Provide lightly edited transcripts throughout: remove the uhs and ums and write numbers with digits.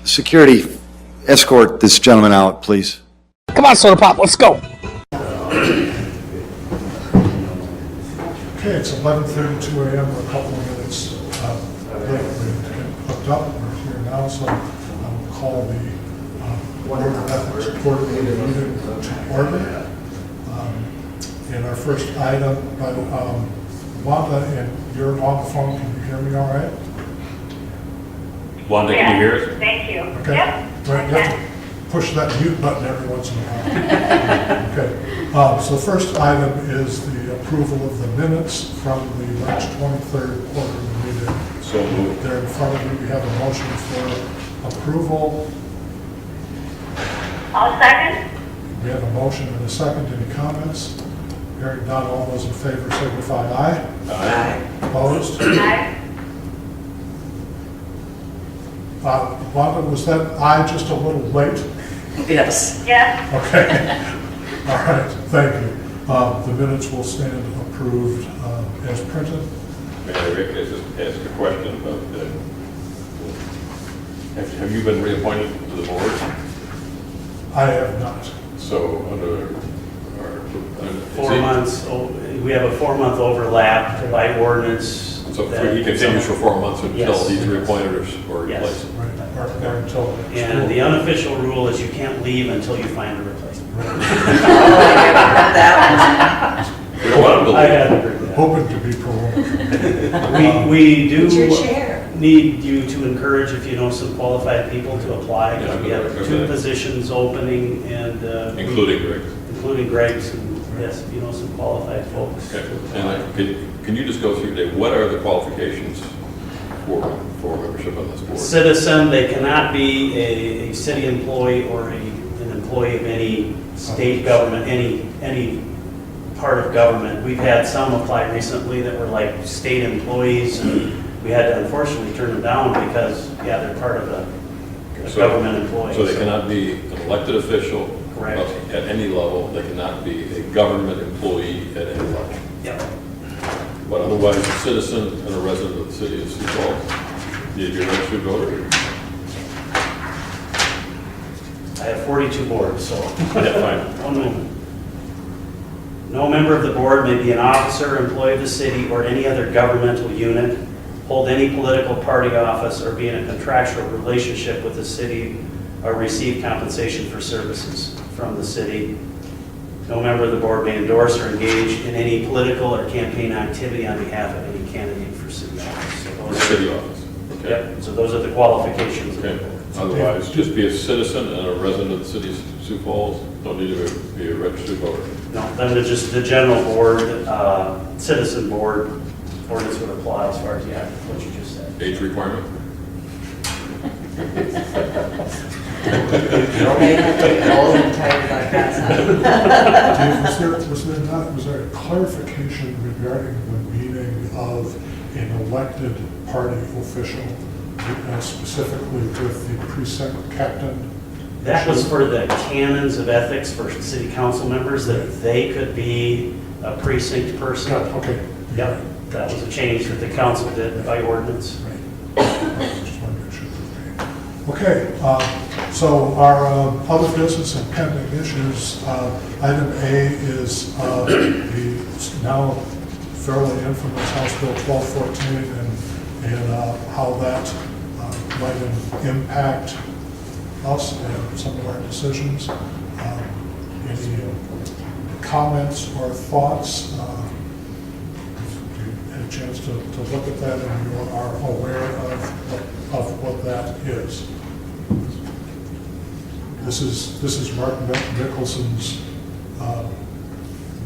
Security, escort this gentleman out, please. Come on, Soda Pop, let's go. Okay, it's 11:32 a.m. We're a couple of minutes late. We're getting hooked up. We're here now, so I will call the Board of Ethics Board meeting to order. And our first item, Wanda, and you're on the phone. Can you hear me all right? Wanda, can you hear us? Thank you. Okay. Yep. Right, you have to push that mute button every once in a while. Okay. So the first item is the approval of the minutes from the March 23rd quarterly meeting. So moved. There in front of you, we have a motion for approval. I'll second. We have a motion and a second. Any comments? Hearing none, all those in favor signify aye. Aye. Opposed? Aye. Wanda, was that aye just a little late? Yes. Yes. Okay. All right, thank you. The minutes will stand approved as printed. May I just ask a question about have you been reappointed to the board? I have not. So under our 4 months, we have a 4-month overlap by ordinance. So he continues for 4 months until Yes. he's reappointed or Yes. replaced. Right, or until. And the unofficial rule is you can't leave until you find a replacement. We don't want him to I leave. had to agree with Hoping to be prolonged. that. We do It's your chair. need you to encourage, if you know some qualified people, to apply. Yeah, We have okay. 2 positions opening and Including Greg. including Greg's. And yes, if you know some qualified folks. Okay. to apply. And can you just go through, Dave, what are the qualifications for membership on this board? Citizen, they cannot be a city employee or an employee of any state government, any part of government. We've had some apply recently that were like state employees, and we had to unfortunately turn them down because, yeah, they're part of a government employee. So they cannot be an elected official Correct. at any level. They cannot be a government employee at any level. Yep. But otherwise, a citizen and a resident of the city of Sioux Falls. Did you registered voter? I have 42 boards, so. Yeah, fine. One moment. No member of the board may be an officer, employee of the city, or any other governmental unit, hold any political party office, or be in a contractual relationship with the city, or receive compensation for services from the city. No member of the board may endorse or engage in any political or campaign activity on behalf of any candidate for city office. So Or those are- city office? Okay. Yep, so those are the qualifications of the Okay. board. Otherwise, just be a citizen and a resident of the city of Sioux Falls. Don't need to be a registered voter. No, then it's just the general board, citizen board ordinance would apply as far as, yeah, what you just said. Age requirement? Old and tired like that. Dave, was there a clarification regarding the meaning of an elected party official, specifically with the precinct captain? That was for the canons of ethics for city council members, that they could be a precinct person. Okay. Yep, that was a change that the council did by ordinance. Right. Just want to make sure. Okay, so our other business and pending issues, item A is the now fairly infamous House Bill 1214 and how that might impact us and some of our decisions. Any comments or thoughts? You had a chance to look at that and you are aware of what that is. This is Mark Nicholson's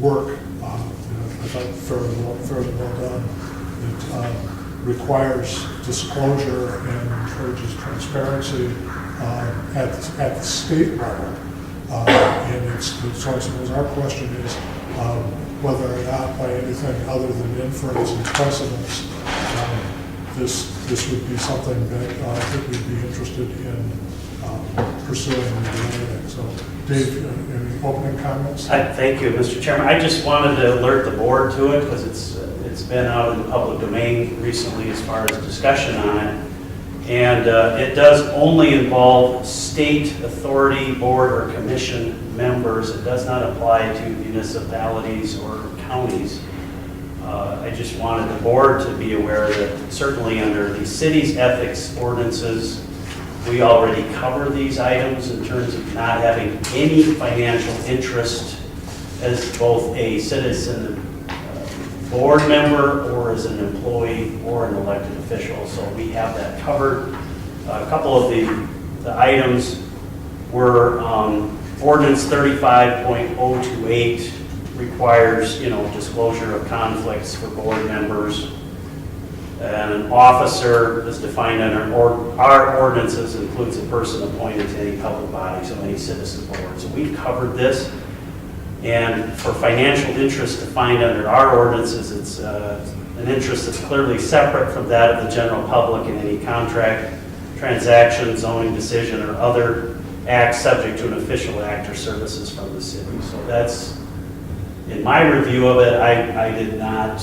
work. I thought fairly well done. It requires disclosure and encourages transparency at the state level. And so I suppose our question is whether or not by anything other than inference and precedence, this would be something that we'd be interested in pursuing and doing. So Dave, any opening comments? Thank you, Mr. Chairman. I just wanted to alert the board to it because it's been out in the public domain recently as far as discussion on it. And it does only involve state authority, board, or commission members. It does not apply to municipalities or counties. I just wanted the board to be aware that certainly under the city's ethics ordinances, we already cover these items in terms of not having any financial interest as both a citizen board member or as an employee or an elected official. So we have that covered. A couple of the items were Ordinance 35.028 requires, disclosure of conflicts for board members. And an officer is defined under our ordinances includes a person appointed to any public body, so any citizen board. So we've covered this. And for financial interest defined under our ordinances, it's an interest that's clearly separate from that of the general public in any contract, transaction, zoning decision, or other acts subject to an official act or services from the city. So that's, in my review of it, I did not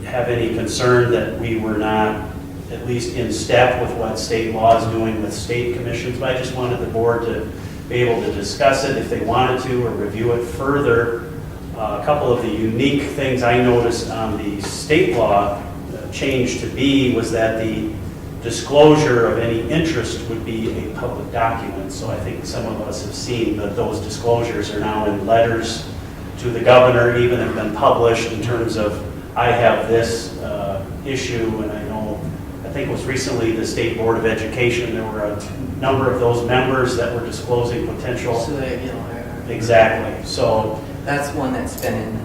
have any concern that we were not at least in step with what state law is doing with state commissions, but I just wanted the board to be able to discuss it if they wanted to or review it further. A couple of the unique things I noticed on the state law change to be was that the disclosure of any interest would be a public document. So I think some of us have seen that those disclosures are now in letters to the governor, even have been published in terms of, I have this issue, and I think it was recently the State Board of Education, there were a number of those members that were disclosing potential. So Exactly. So that's one that's been in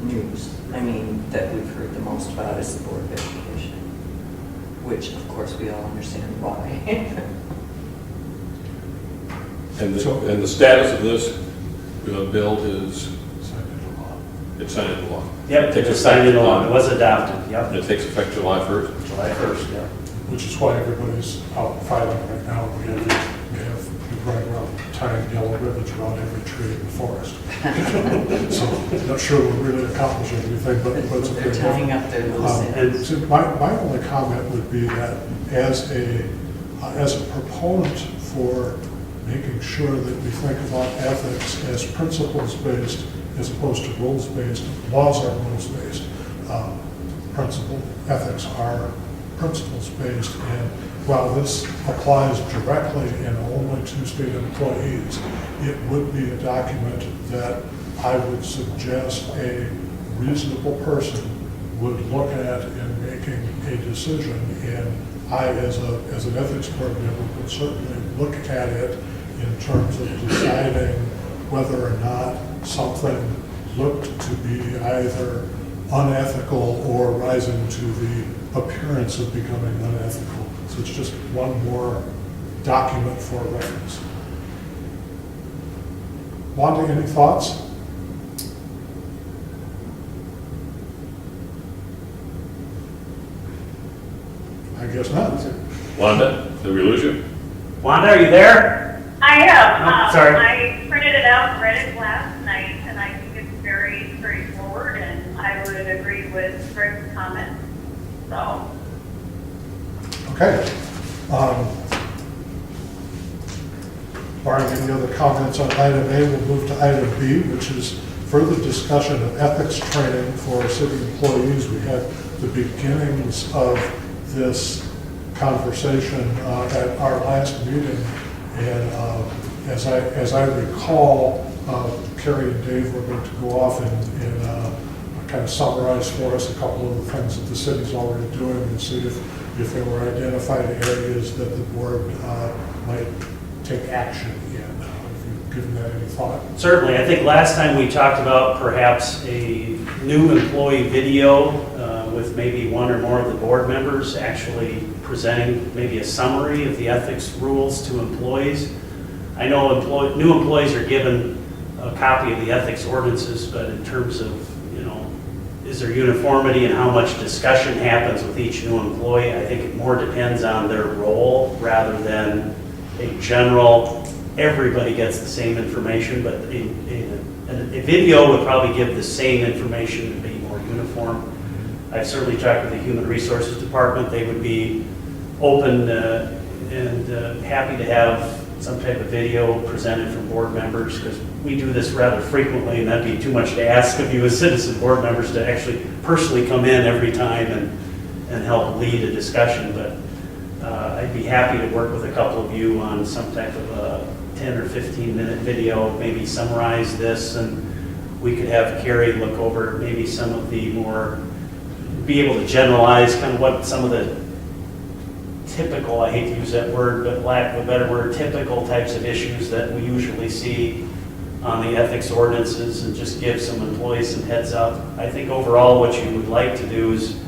news. I mean, that we've heard the most about is the Board of Education, which of course we all understand why. And the status of this bill is, it's signed into law. Yep, it was signed into law. It was adopted. Yep. And it takes effect July 1st. July 1st. Yeah. Which is why everybody's out fighting right now. We have running around tying yellow ribbons around every tree in the forest. So I'm not sure we're really accomplishing anything, but it's They're tying up their loose ends. So my only comment would be that as a proponent for making sure that we think about ethics as principles-based as opposed to rules-based, laws are rules-based. Ethics are principles-based, and while this applies directly and only to state employees, it would be a document that I would suggest a reasonable person would look at in making a decision, and I, as an ethics board member, would certainly look at it in terms of deciding whether or not something looked to be either unethical or rising to the appearance of becoming unethical. So it's just one more document for reference. Wanda, any thoughts? I guess not. Wanda, did we lose you? Wanda, are you there? I am. Oh, sorry. I printed it out and read it last night, and I think it's very straightforward, and I would agree with Rick's comments. So, Okay. Barring any other comments on item A, we'll move to item B, which is further discussion of ethics training for city employees. We had the beginnings of this conversation at our last meeting, and as I recall, Carrie and Dave were going to go off and kind of summarize for us a couple of the things that the city's already doing and see if there were identified areas that the board might take action in. Have you given that any thought? Certainly. I think last time we talked about perhaps a new employee video with maybe one or more of the board members actually presenting maybe a summary of the ethics rules to employees. I know new employees are given a copy of the ethics ordinances, but in terms of, is there uniformity in how much discussion happens with each new employee? I think it more depends on their role rather than a general, everybody gets the same information, but a video would probably give the same information to be more uniform. I've certainly talked with the Human Resources Department. They would be open and happy to have some type of video presented from board members, because we do this rather frequently, and that'd be too much to ask of you as citizen board members to actually personally come in every time and help lead a discussion. But I'd be happy to work with a couple of you on some type of a 10 or 15-minute video, maybe summarize this, and we could have Carrie look over maybe some of the more, be able to generalize kind of what some of the typical, I hate to use that word, but lack of a better word, typical types of issues that we usually see on the ethics ordinances, and just give some employees some heads up. I think overall what you would like to do is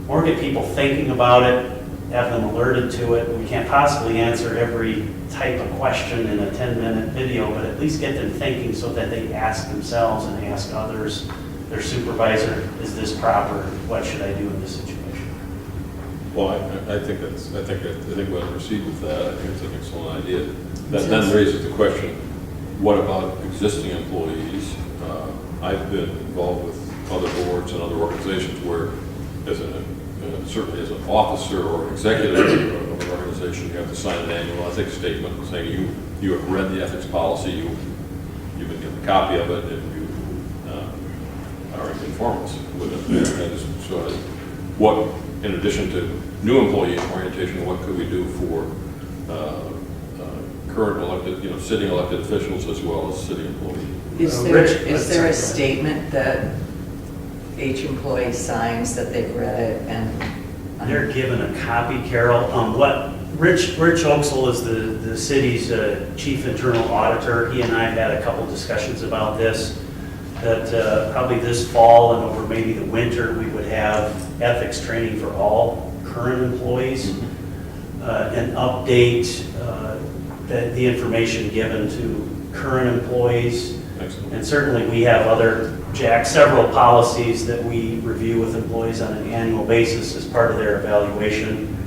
more get people thinking about it, have them alerted to it. We can't possibly answer every type of question in a 10-minute video, but at least get them thinking so that they ask themselves and ask others, their supervisor, is this proper? What should I do in this situation? Well, I think we'll proceed with that. I think it's an excellent idea. That then raises the question, what about existing employees? I've been involved with other boards and other organizations where, certainly as an officer or executive of an organization, you have to sign an annual ethics statement saying you have read the ethics policy, you've been given a copy of it, and you are in conformance with it. So what, in addition to new employee orientation, what could we do for current elected, sitting elected officials as well as city employees? Is there a statement that each employee signs that they've read it and? They're given a copy, Carol. Rich Oaksel is the city's chief internal auditor. He and I have had a couple discussions about this, that probably this fall and over maybe the winter, we would have ethics training for all current employees, and update the information given to current employees. Excellent. And certainly we have several policies that we review with employees on an annual basis as part of their evaluation.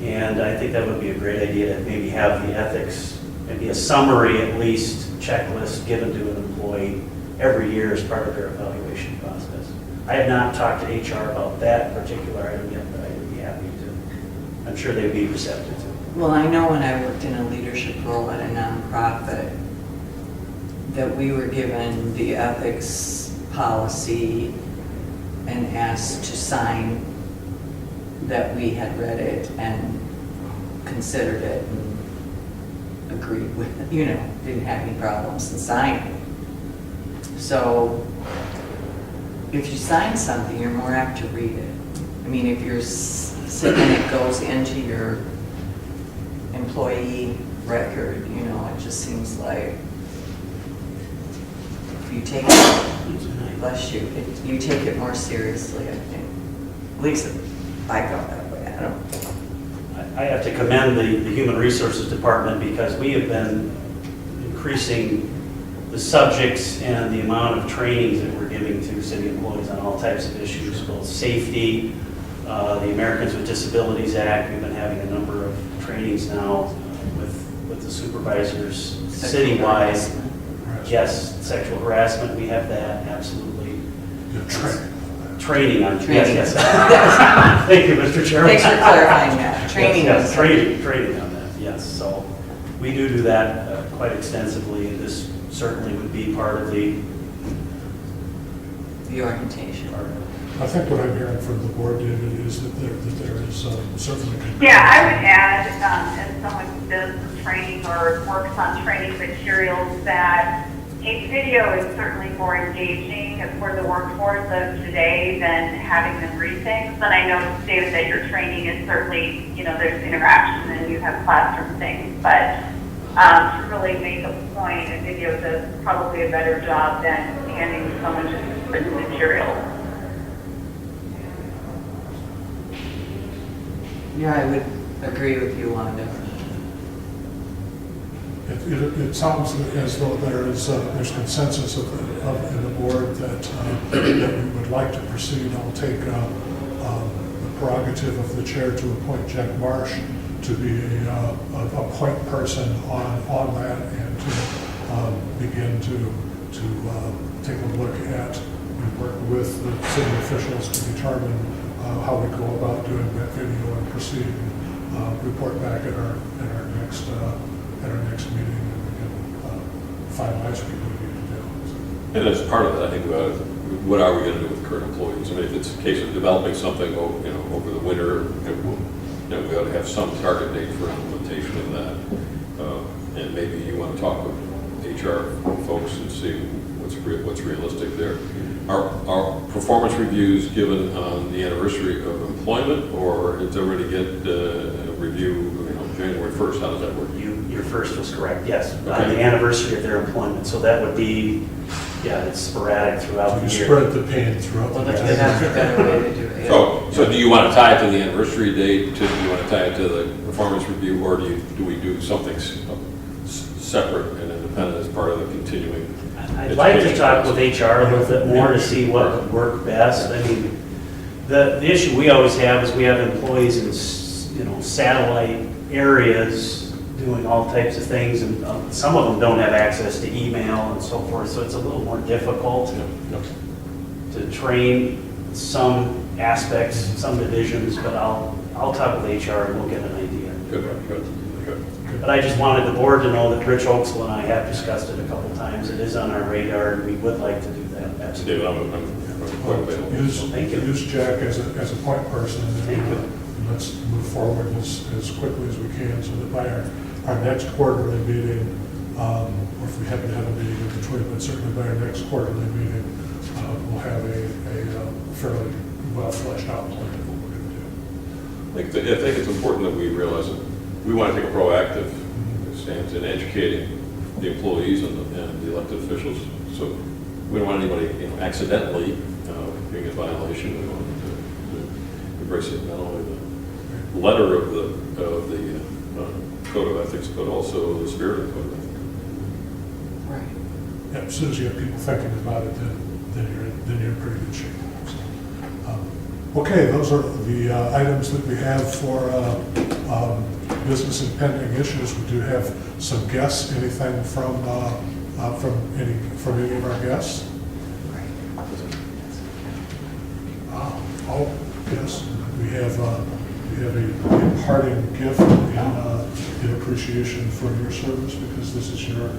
And I think that would be a great idea to maybe have the ethics, maybe a summary at least, checklist given to an employee every year as part of their evaluation process. I have not talked to HR about that particular item yet, but I would be happy to. I'm sure they'd be receptive to it. Well, I know when I worked in a leadership role at a nonprofit, that we were given the ethics policy and asked to sign that we had read it and considered it and agreed with it, didn't have any problems in signing it. So if you sign something, you're more apt to read it. I mean, if you're sitting and it goes into your employee record, it just seems like if you take it, bless you, you take it more seriously, I think. At least I felt that way. I don't. I have to commend the Human Resources Department, because we have been increasing the subjects and the amount of trainings that we're giving to city employees on all types of issues, both safety, the Americans with Disabilities Act. We've been having a number of trainings now with the supervisors citywide. Yes, sexual harassment, we have that, absolutely. Training on, yes. Thank you, Mr. Chairman. Thanks for clarifying that. Training. Yes, training on that, yes. So we do that quite extensively. This certainly would be part of the orientation. I think what I'm hearing from the board, David, is that there is certainly. Yeah, I would add, as someone who does some training or works on training materials, that a video is certainly more engaging for the workforce of today than having them read things. And I know, David, that your training is certainly, there's interaction and you have classroom things, but to really make a point, a video does probably a better job than handing someone just written material. Yeah, I would agree with you, Wanda. It sounds as though there's consensus in the board that we would like to proceed. I'll take the prerogative of the chair to appoint Jack Marsh to be a point person on that, and to begin to take a look at and work with the city officials to determine how we go about doing that video and proceed. Report back at our next meeting, and we can finalize what we need to do. And as part of that, I think, what are we going to do with current employees? I mean, if it's a case of developing something, over the winter, we ought to have some target date for implementation of that. And maybe you want to talk with HR folks and see what's realistic there. Are performance reviews given on the anniversary of employment, or is everybody get a review, January 1st? How does that work? Your first was correct, yes, on Okay. the anniversary of their employment. So that would be, it's sporadic throughout You the year. spread the pain throughout the That's day. a better way to do it. yeah. So do you want to tie it to the anniversary date? Do you want to tie it to the performance review, or do we do something separate and independent as part of the continuing? I'd like to talk with HR a little bit more to see what would work best. I mean, the issue we always have is we have employees in, satellite areas doing all types of things, and some of them don't have access to email and so forth, so it's a little more difficult to train some aspects, some divisions, but I'll talk with HR and we'll get an idea. Good. But I just wanted the board to know that Rich Oaksville and I have discussed it a couple times. It is on our radar, and we would like to do that. David, Absolutely. I'm quite available. Thank you. Use Jack as a point person, Thank you. and let's move forward as quickly as we can, so that by our next quarterly meeting, or if we happen to have a meeting in between, but certainly by our next quarterly meeting, we'll have a fairly well fleshed out plan of what we're going to do. I think it's important that we realize that we want to take a proactive stance in educating the employees and the elected officials. So we don't want anybody, accidentally being in violation. We want to embrace it, not only the letter of the Code of Ethics, but also the spirit of the Code of Ethics. Right. Yeah, as soon as you have people thinking about it, then you're in pretty good shape. So, okay, those are the items that we have for business and pending issues. We do have some guests. Anything from any of our guests? Oh, yes. We have a parting gift in appreciation for your service, because this is your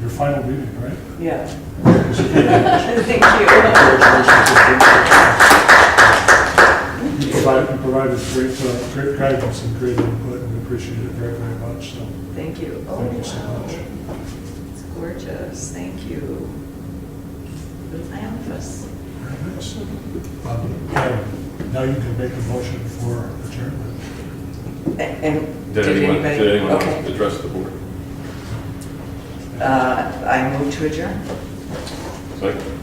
final meeting, right? Yeah. Thank Thank You provided great guidance and great input, and we appreciate it very, very much. So you. Thank you. thank you so much. It's gorgeous. Thank you. Good canvas. Very nice. And now you can make a motion for adjournment. And Did anyone want Okay. to address the board? I move to adjourn. Second?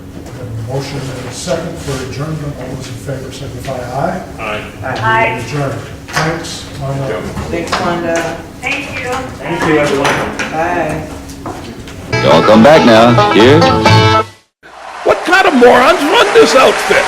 Motion and a second for adjournment. All those in favor signify aye. Aye. Aye. Adjourned. Thanks. Thanks, Wanda. Thank you. Thank you, everyone. Bye. Y'all come back now. Here. What kind of morons run this outfit?